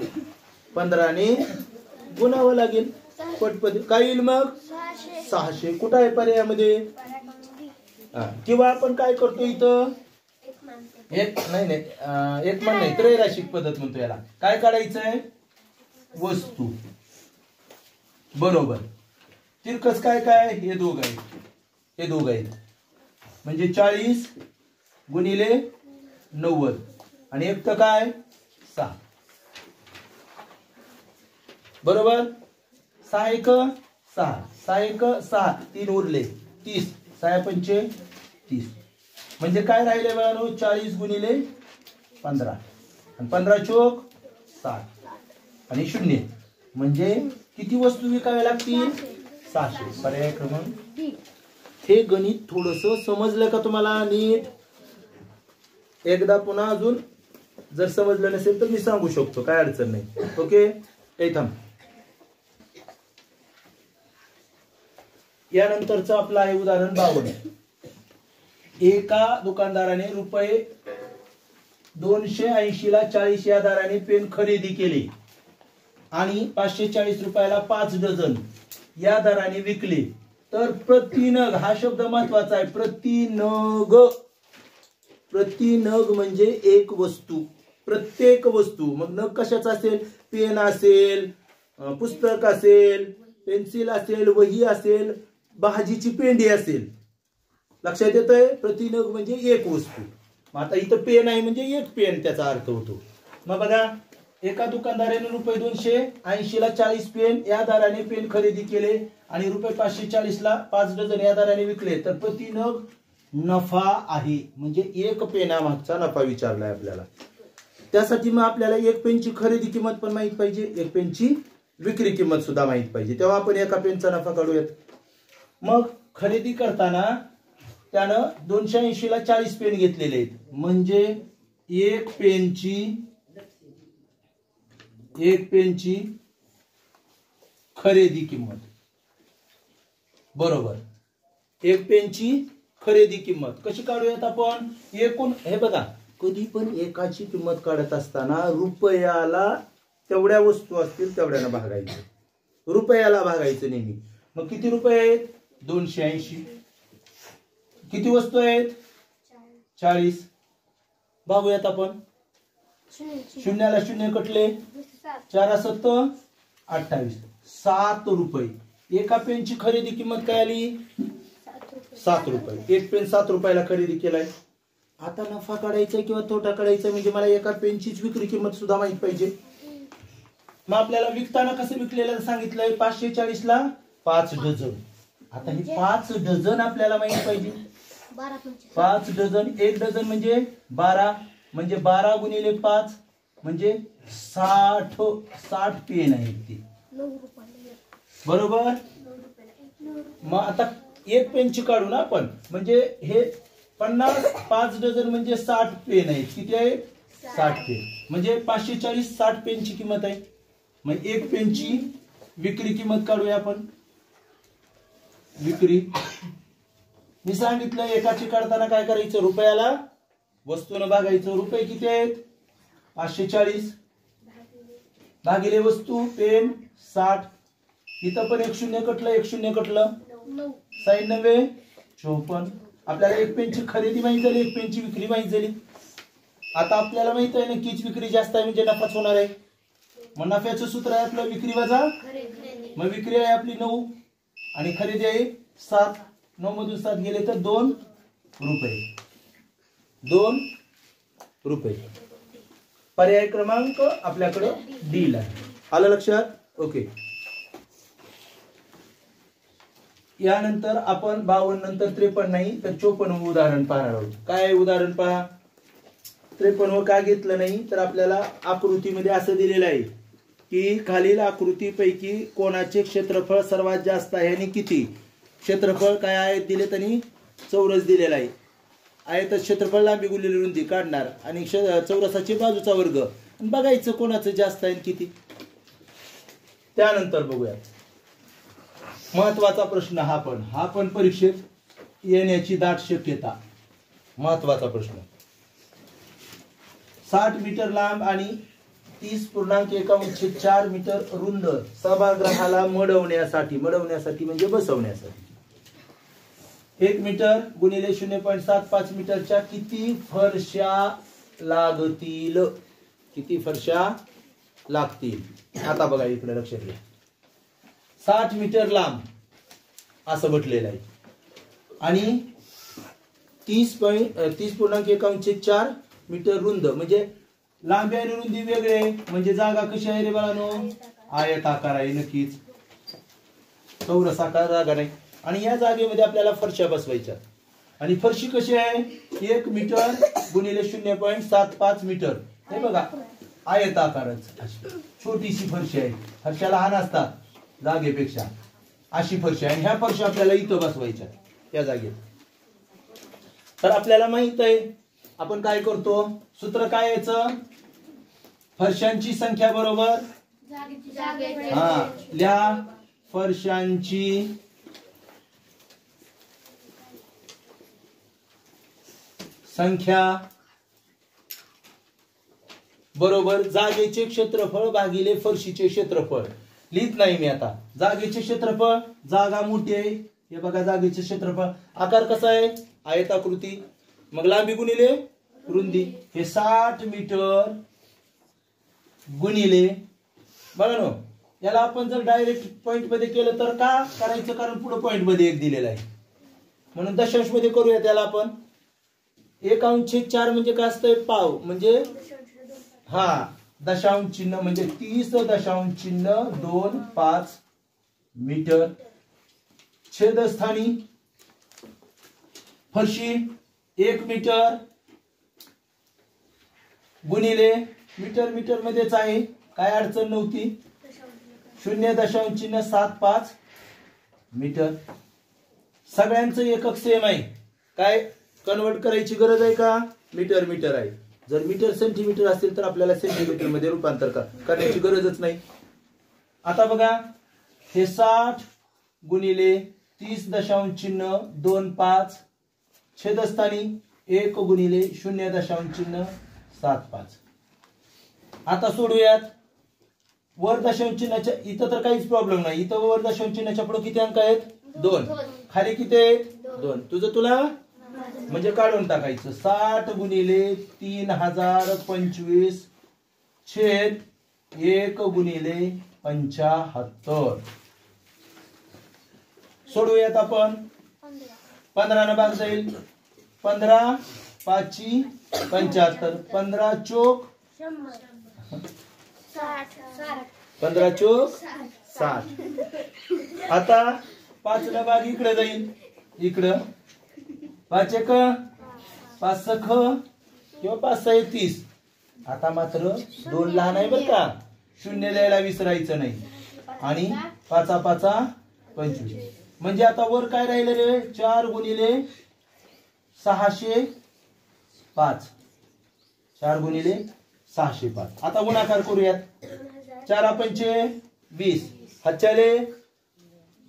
15ने गुणावं लागेल. पट पद्धती काय येईल मग? 600. कुठं आहे पर्यायामध्ये? किंवा आपण काय करतो इथं, एक नाही त्रैराशिक पद्धत म्हणतो याला. काय काढायचंय? वस्तू बरोबर. तिरकस काय काय? हे दोघ आहेत, हे दोघ आहेत, म्हणजे 40 गुणिले 90 आणि एक तर काय? 6. बरोबर. 6 एक 6, 6 एक 6, 3 उरले 30, 6 पंचे 30. म्हणजे काय राहिले बघा? 40 गुणिले 15 आणि 15 चोक 60 आणि 0, म्हणजे किती वस्तू विकाव्या लागतील? 600. पर्याय क्रमांक. हे गणित थोडस समजलं का तुम्हाला नीट? एकदा पुन्हा अजून जर समजलं नसेल तर मी सांगू शकतो, काय अडचण नाही. ओके, हे थांब. यानंतरचं आपलं आहे उदाहरण 52. एका दुकानदाराने रुपये 280 ला 40 या दराने पेन खरेदी केले आणि 540 रुपयाला 5 डझन या दराने विकले, तर प्रतिनग, हा शब्द महत्वाचा आहे, प्रतिनग. प्रतिनग म्हणजे एक वस्तू, प्रत्येक वस्तू. मग नग कशाचा असेल? पेन असेल, पुस्तक असेल, पेन्सिल असेल, वही असेल, भाजीची पेंडी असेल. लक्षात येतंय? प्रतिनग म्हणजे एक वस्तू. आता इथं पेन आहे म्हणजे एक पेन त्याचा अर्थ होतो. मग बघा एका दुकानदाराने रुपये 280 ला 40 पेन या दराने पेन खरेदी केले आणि रुपये 540 ला 5 डझन या दराने विकले, तर प्रतिनग नफा आहे, म्हणजे एक पेनामागचा नफा विचारलाय आपल्याला. त्यासाठी मग आपल्याला एक पेनची खरेदी किंमत पण माहित पाहिजे, एक पेनची विक्री किंमत सुद्धा माहित पाहिजे, तेव्हा आपण एका पेनचा नफा काढूयात. मग खरेदी करताना त्यानं 280 ला 40 पेन घेतलेले आहेत, म्हणजे एक पेनची खरेदी किंमत बरोबर. एक पेनची खरेदी किंमत कशी काढूयात आपण? एकूण, हे बघा कधी पण एकाची किंमत काढत असताना रुपयाला तेवढ्या वस्तू असतील तेवढ्याला भागायचं, रुपयाला भागायचं नेहमी. मग किती रुपये आहेत? 280. किती वस्तू आहेत? 40. भागूयात आपण. शून्याला शून्य कटले, 4 7 28. 7 रुपये. एका पेनची खरेदी किंमत काय आली? 7 रुपये. एक पेन 7 रुपयाला खरेदी केलाय. आता नफा काढायचा किंवा तोटा काढायचा म्हणजे मला एका पेनचीच विक्री किंमत सुद्धा माहित पाहिजे. मग आपल्याला विकताना कसं विकलेलं सांगितलंय? 540 ला 5 डझन. आता हे 5 डझन आपल्याला माहित पाहिजे. 5 डझन, 1 डझन म्हणजे 12, म्हणजे 12 गुणिले 5 म्हणजे 60 पेन आहेत ते. बरोबर. मग आता एक पेनची काढू ना आपण, म्हणजे हे 50, 5 डझन म्हणजे 60 पेन आहेत. किती आहे? 60 पेन. म्हणजे 540 60 पेनची किंमत आहे. मग एक पेनची विक्री किंमत काढूया आपण. विक्री मी सांगितलं एकाची काढताना काय करायचं? रुपयाला वस्तूनं भागायचं. रुपये किती आहेत? 540 भागिले वस्तू पेन 60. इथं पण 1 शून्य कटलं, 1 शून्य कटलं, 96, 54. आपल्याला एक पेनची खरेदी माहित झाली, एक पेनची विक्री माहित झाली. आता आपल्याला माहित आहे नक्कीच विक्री जास्त आहे म्हणजे नफाच होणार आहे. मग नफ्याचं सूत्र आहे आपलं विक्री वजा. मग विक्री आहे आपली 9 आणि खरेदी आहे 7. 9 मधून 7 गेले तर 2 रुपये. 2 रुपये. पर्याय क्रमांक आपल्याकडे डी ला. आलं लक्षात? ओके. यानंतर आपण 52 नंतर 53 नाही तर 54 उदाहरण पाहणार आहोत. काय उदाहरण पहा. 53 का घेतलं नाही तर आपल्याला आकृतीमध्ये असं दिलेलं आहे की खालील आकृतीपैकी कोणाचे क्षेत्रफळ सर्वात जास्त आहे आणि किती. क्षेत्रफळ काय आहे दिले त्यांनी चौरस दिलेला आहे. आयत क्षेत्रफळ लांबी गुणिले रुंदी काढणार आणि चौरसाची बाजूचा वर्ग बघायचं कोणाचं जास्त आहे किती. त्यानंतर बघूया महत्वाचा प्रश्न. हा पण परीक्षेत येण्याची दाट शक्यता. महत्वाचा प्रश्न. 60 मीटर लांब आणि 30.51 मीटर रुंद सभागृहाला मडवण्यासाठी म्हणजे बसवण्यासाठी 1 मीटर गुणिले 0.75 मीटरच्या किती फरशा लागतील? किती फरशा लागतील? आता बघा इकडे लक्षात घ्या. 60 मीटर लांब असं म्हटलेलं आहे आणि 30.51 मीटर रुंद म्हणजे लांबी आणि रुंदी वेगळे म्हणजे जागा कशी आहे रे बाळांनो? आयताकार आहे. नक्कीच चौरसाकार जागा नाही. आणि या जागेमध्ये आपल्याला फरशा बसवायच्या आणि फरशी कशी आहे? 1 मीटर गुणिले 0.75 मीटर. हे बघा आयताकारच छोटीशी फरशी आहे. फरशा लहान असतात जागेपेक्षा. अशी फरशी आहे. ह्या फरशा आपल्याला इथं बसवायच्या या जागेत. तर आपल्याला माहित आहे आपण काय करतो. सूत्र काय याचं? फरशांची संख्या बरोबर लिहा. फरशांची संख्या बरोबर जागेचे क्षेत्रफळ भागिले फरशीचे क्षेत्रफळ. लिहित नाही मी आता. जागेचे क्षेत्रफळ, जागा मोठी आहे हे बघा. जागेचे क्षेत्रफळ आकार कसा आहे? आयताकृती. मग लांबी गुणिले रुंदी. हे 60 मीटर गुणिले बघा ना. याला आपण जर डायरेक्ट पॉइंट मध्ये केलं तर का करायचं? कारण पुढे पॉइंट मध्ये 1 दिलेला आहे म्हणून दशांश मध्ये करूया त्याला आपण. 1/4 म्हणजे काय असतंय? पाव. म्हणजे दशांश चिन्ह म्हणजे 30.25 मीटर. छेदस्थानी फरशी 1 मीटर गुणिले मीटर मध्येच आहे काय अडचण नव्हती. 0.75 मीटर. सगळ्यांचं एकक सेम आहे. काय कन्वर्ट करायची गरज आहे का? मीटर आहे. जर मीटर सेंटीमीटर असेल तर आपल्याला सेंटीमीटर मध्ये रूपांतर करण्याची गरजच नाही. आता बघा हे 60 गुणिले 30.25 छेदस्थानी 1 गुणिले 0.75. आता सोडूयात. वर दशांश चिन्हाच्या इथं तर काहीच प्रॉब्लेम नाही. इथं वर दशांश चिन्हाच्या पुढे किती अंक आहेत? 2. खाली किती आहेत? 2. तुला म्हणजे काढून टाकायचं. 60 गुणिले 3025 छेद 1 गुणिले 75. सोडूयात आपण. 15 न भाग जाईल. 15 पाची 75. 15 चोक 15 चोक 60. आता 5 न भाग इकडे जाईल. इकडं 5 एक 5 सख किंवा 5 6 30. आता मात्र 2 लहान आहे बरं का. 0 द्यायला विसरायचं नाही. आणि 5 5 25. म्हणजे आता वर काय राहिलं रे. 4 गुणिले 605. 4 गुणिले 605. आता गुणाकार करूयात. 4 पंचे 20. हातच्याले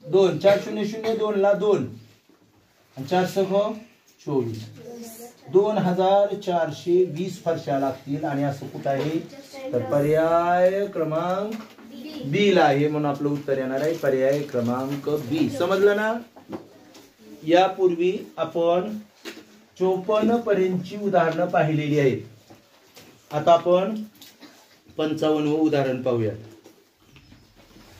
2. 4 0 0 2 ला 2 आणि 4 सख 24. 2420 फरशा लागतील. आणि असं कुठं आहे तर पर्याय क्रमांक बी ला आहे. म्हणून आपलं उत्तर येणार आहे पर्याय क्रमांक बी. समजलं ना. यापूर्वी आपण 54 पर्यंतची उदाहरणं पाहिलेली आहेत. आता आपण 55 उदाहरण पाहूया.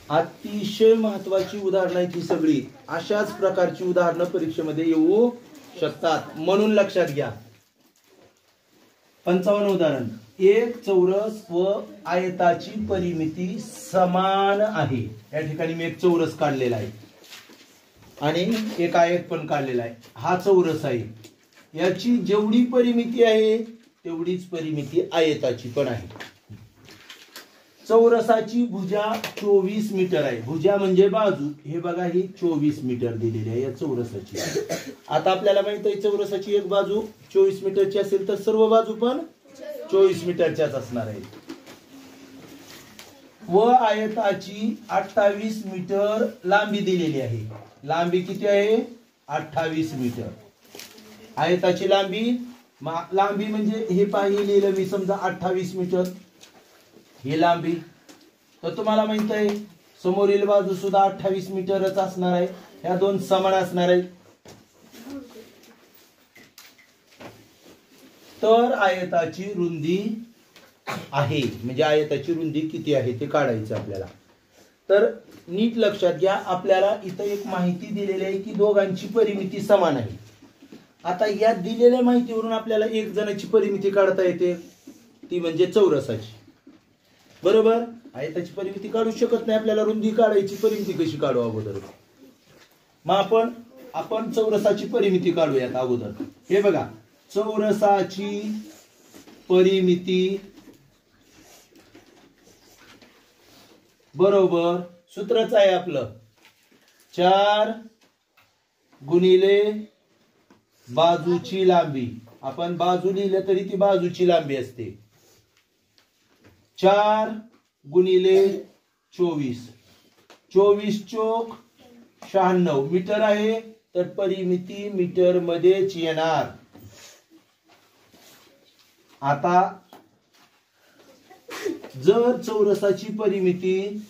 अतिशय महत्वाची उदाहरणं आहेत ही सगळी. अशाच प्रकारची उदाहरणं परीक्षेमध्ये येऊ शकतात म्हणून लक्षात घ्या. 55 उदाहरण. एक चौरस व आयताची परिमिती समान आहे. या ठिकाणी मी एक चौरस काढलेला आहे आणि एक आयत पण काढलेला आहे. हा चौरस आहे. याची जेवढी परिमिती आहे तेवढीच परिमिती आयताची पण आहे. चौरसाची भुजा 24 मीटर आहे. भुजा म्हणजे बाजू. हे बघा ही 24 मीटर दिलेली आहे या चौरसाची. आता आपल्याला माहित आहे चौरसाची एक बाजू 24 मीटरची असेल तर सर्व बाजू पण 24 मीटरच्याच असणार आहे. व आयताची 28 मीटर लांबी दिलेली आहे. लांबी किती आहे 28 मीटर. आयताची लांबी म्हणजे हे पाहिलेलं मी समजा 28 मीटर ही लांबी. तर तुम्हाला माहित आहे समोरील बाजू सुद्धा 28 मीटरच असणार आहे. ह्या दोन समान असणार आहेत. तर आयताची रुंदी आहे म्हणजे आयताची रुंदी किती आहे ते काढायचं आपल्याला. तर नीट लक्षात घ्या. आपल्याला इथं एक माहिती दिलेली आहे की दोघांची परिमिती समान आहे. आता या दिलेल्या माहितीवरून आपल्याला एक जणाची परिमिती काढता येते ती म्हणजे चौरसाची. बरोबर. आयताची परिमिती काढू शकत नाही. आपल्याला रुंदी काढायची. परिमिती कशी काढू अगोदर. मग आपण चौरसाची परिमिती काढूयात अगोदर. हे बघा चौरसाची परिमिती बरोबर सूत्रच आहे आपलं 4 गुणिले बाजूची लांबी. आपण बाजू लिहिलं तरी ती बाजूची लांबी असते. 4 गुणिले 24. 24 चोक 96 मीटर आहे. तर परिमिती मीटर मध्येच येणार. आता जर चौरसाची परिमिती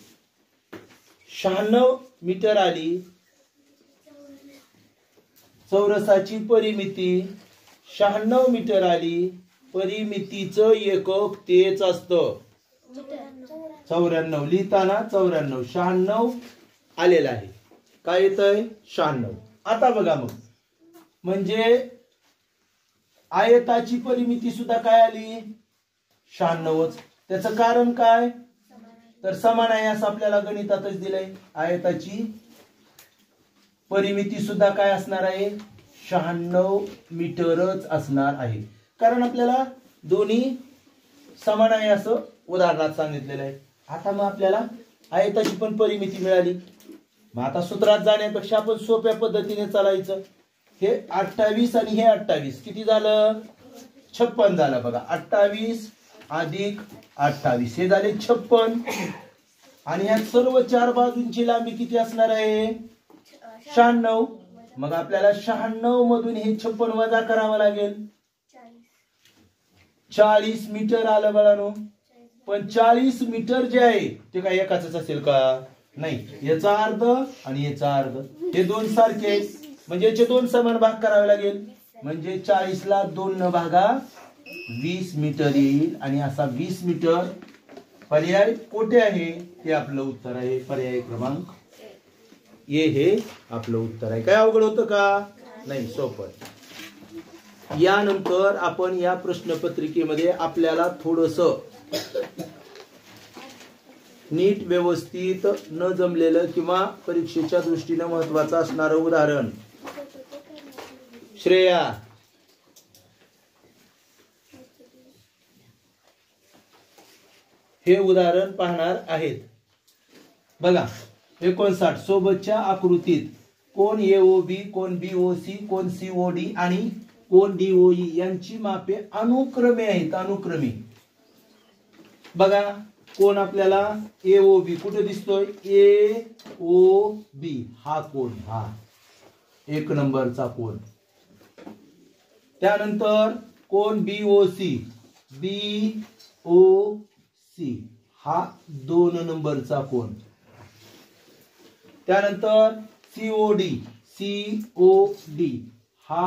96 मीटर आली. चौरसाची परिमिती 96 मीटर आली. परिमितीचं एकक तेच असतं 94. लिहिताना 94 96 आलेलं आहे. काय येतंय 96. आता बघा मग म्हणजे आयताची परिमिती सुद्धा काय आली 96. त्याचं कारण काय तर समान आहे असं आपल्याला गणितातच दिलंय. आयताची परिमिती सुद्धा काय असणार आहे 96 मीटरच असणार आहे. कारण आपल्याला दोन्ही समान आहे असं उदाहरणात सांगितलेलं आहे. आता मग आपल्याला आयताची पण परिमिती मिळाली. मग आता सूत्रात जाण्यापेक्षा आपण सोप्या पद्धतीने चालायचं. हे 28 आणि हे 28 किती झालं 56 झालं. बघा 28 अधिक 28 हे झाले 56. आणि ह्या सर्व चार बाजूंची लांबी किती असणार आहे 96. मग आपल्याला 96 मधून हे 56 वजा करावं लागेल. 40 मीटर आलं बाळांनो. पण 40 मीटर जे आहे ते काय एकाच असेल का नाही. याचा अर्ध आणि याचा अर्ध हे दोन सारखे आहेत. म्हणजे याचे दोन समान भाग करावे लागेल. म्हणजे 40 ला 2 न भागा 20 मीटर येईल. आणि असा 20 मीटर पर्याय कोठे आहे ते आपलं उत्तर आहे. पर्याय क्रमांक ए हे आपलं उत्तर आहे. काय अवघड होतं का? नाही, सोपं. यानंतर आपण या प्रश्नपत्रिकेमध्ये आपल्याला थोडस नीट व्यवस्थित न जमलेलं किंवा परीक्षेच्या दृष्टीने महत्वाचं असणारं उदाहरण. श्रेया, हे उदाहरण पाहणार आहेत. बघा, 59 सोबतच्या आकृतीत कोण एओबी, कोण बीओसी, कोण सीओडी आणि कोण डीओई यांची मापे अनुक्रमे आहेत. अनुक्रमे बघा, कोण आपल्याला एओबी कुठे दिसतोय? एओबी हा कोण, हा 1 नंबरचा कोण. त्यानंतर कोण बीओसी, बीओसी हा 2 नंबरचा कोण. त्यानंतर सीओडी, सीओडी हा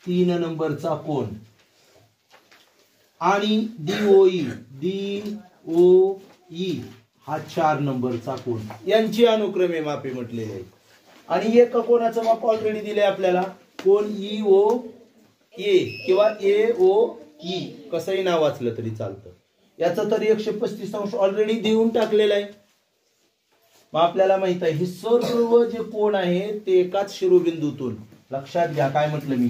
3 नंबरचा कोण. आणि डीओई, डीओई हा 4 नंबरचा कोण. यांची अनुक्रमे मापे म्हटलेली आहेत. आणि एका कोणाचं माप ऑलरेडी दिले आपल्याला, कोण ईओ ए किंवा एओ ई, कसंही नाव वाचलं तरी चालतं. याचं तरी 135 अंश ऑलरेडी देऊन टाकलेलं आहे. मग आपल्याला माहित आहे हे सर्व जे कोण आहे ते एकाच शिरोबिंदूतून, लक्षात घ्या काय म्हटलं मी,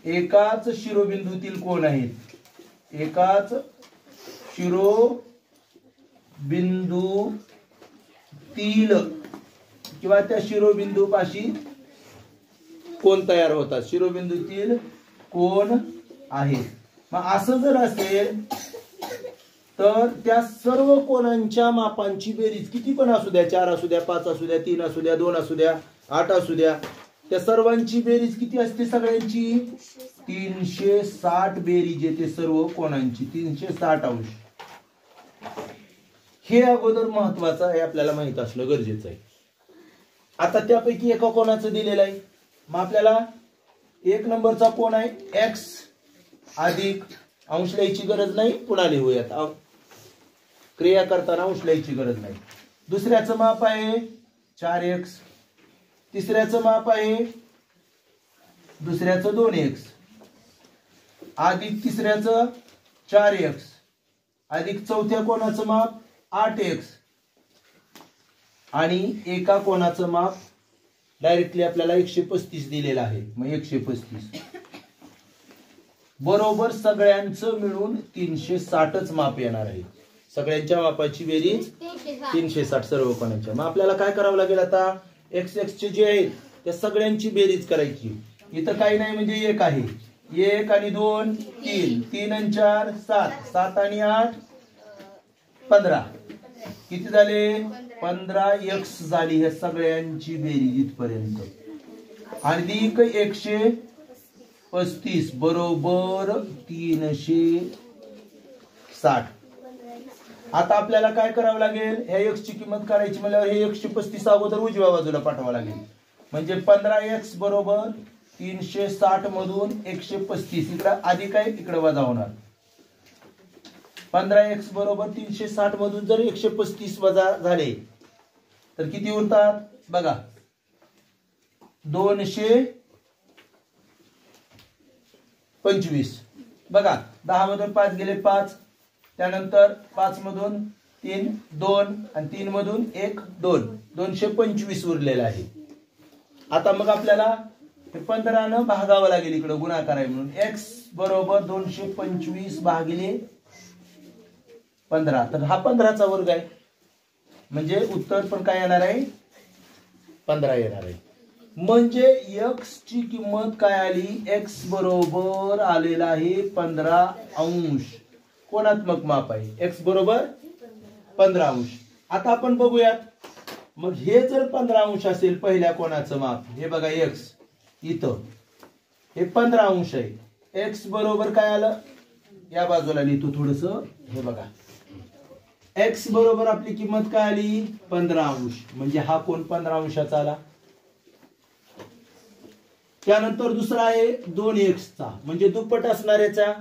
एकाच शिरोबिंदूतील कोण आहेत. एकाच शिरोबिंदूतील किंवा त्या शिरोबिंदूपाशी कोण तयार होतात. शिरोबिंदूतील कोण आहेत. मग असं जर असेल तर त्या सर्व कोणांच्या मापांची बेरीज किती पण असू द्या, 4 असू द्या, 5 असू द्या, 3 असू द्या, 2 असू द्या, 8 असू द्या, त्या सर्वांची बेरीज किती असते? सगळ्यांची 360 बेरीज येते सर्व कोणांची, 360 अंश. हे अगोदर महत्वाचं आहे, आपल्याला माहित असणं गरजेचं आहे. आता त्यापैकी एका कोणाचं दिलेलं आहे. मग आपल्याला 1 नंबरचा कोण आहे एक्स अधिक, अंश लिहायची गरज नाही, पुन्हा लिहूयात. क्रिया करताना अंश लिहायची गरज नाही. दुसऱ्याचं माप आहे 4x, तिसऱ्याचं माप आहे दुसऱ्याचं 2x अधिक तिसऱ्याचं 4x अधिक चौथ्या कोणाचं माप 8x आणि एका कोणाचं माप डायरेक्टली आपल्याला 135 दिलेलं आहे. मग 135 बरोबर सगळ्यांचं मिळून 360च माप येणार आहे. सगळ्यांच्या मापाची बेरीज 360 सर्व कोणाच्या. मग आपल्याला काय करावं लागेल आता, एक्स चे जे आहेत त्या सगळ्यांची बेरीज करायची. इथं काही नाही म्हणजे 1 आहे, 1 आणि 2 3, 3 आणि 4 7, 7 आणि 8 15, किती झाले 15x झाली. ह्या सगळ्यांची बेरीज इथपर्यंत. अधिक 135 बरोबर 360. आता आपल्याला काय करावं लागेल, ह्या x ची किंमत करायची म्हणल्यावर हे 135 अगोदर उजव्या बाजूला पाठवावं लागेल. म्हणजे 15x बरोबर 360 मधून 135, इकडे अधिक आहे इकडे वजा होणार. 15x बरोबर 360 मधून जर 135 वजा झाले तर किती उरतात बघा, 225. बघा 10 मधून 5 गेले 5, त्यानंतर 5 मधून 3 2 आणि 3 मधून 1 2, 225 उरलेला आहे. आता मग आपल्याला 15 न भागावं लागेल, इकडे गुणाकार आहे म्हणून. x बरोबर 225 भागिले 15, तर हा 15चा वर्ग आहे. म्हणजे उत्तर पण काय येणार आहे 15 येणार आहे. म्हणजे x ची किंमत काय आली, x बरोबर आलेला आहे 15 अंश. कोणात्मक माप आहे x बरोबर 15 अंश. आता आपण बघूयात, मग हे जर 15 अंश असेल पहिल्या कोणाचं माप, हे बघा x इथं हे 15 अंश आहे. x बरोबर काय आलं, या बाजूला लिहितो थोडस, हे बघा x बरोबर आपली किंमत काय आली 15 अंश. म्हणजे हा कोण 15 अंशाचा आला. त्यानंतर दुसरा आहे 2x चा, म्हणजे दुप्पट असणाऱ्याचा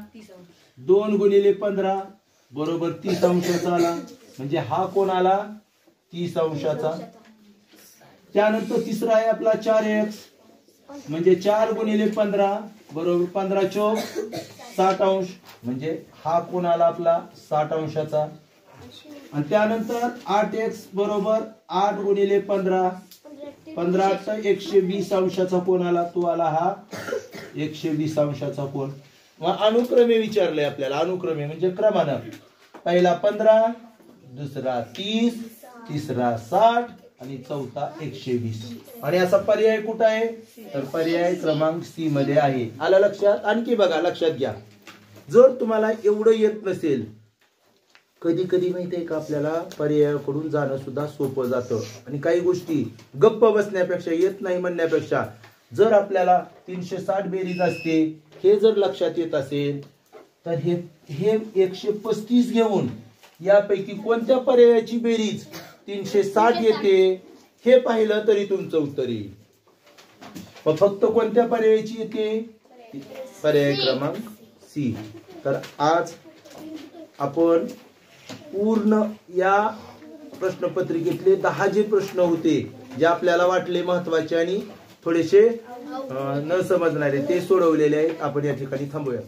2 गुणिले 15 बरोबर 30 अंशाचा आला, म्हणजे हा कोण आला 30 अंशाचा. त्यानंतर तिसरा आहे आपला 4x, म्हणजे 4 गुणिले 15 बरोबर 15 चौक 60 अंश, म्हणजे हा कोण आला आपला 60 अंशाचा. आणि त्यानंतर 8x बरोबर 8 गुणिले 15 15 120 अंशाचा कोण आला, तो आला हा 120 अंशाचा कोण. मग अनुक्रमे विचारलंय आपल्याला, अनुक्रमे म्हणजे क्रमानं. पहिला 15, दुसरा 30, तिसरा 60 आणि चौथा 120. आणि असा पर्याय कुठं आहे, तर पर्याय क्रमांक सी मध्ये आहे. आलं लक्षात. आणखी बघा, लक्षात घ्या, जर तुम्हाला एवढं येत नसेल, कधी कधी माहितीये का आपल्याला पर्यायाकडून जाणं सुद्धा सोपं जातं. आणि काही गोष्टी गप्प बसण्यापेक्षा, येत नाही म्हणण्यापेक्षा, जर आपल्याला 360 बेरीज असते हे जर लक्षात येत असेल तर हे 135 घेऊन यापैकी कोणत्या पर्यायाची बेरीज 360 येते हे पाहिलं तरी तुमचं उत्तर येईल. मग फक्त कोणत्या पर्यायाची येते, पर्याय क्रमांक सी. तर आज आपण पूर्ण या प्रश्नपत्रिकेतले 10 जे प्रश्न होते जे आपल्याला वाटले महत्वाचे आणि थोडेसे न समजणारे ते सोडवलेले आहेत. आपण या ठिकाणी थांबूया.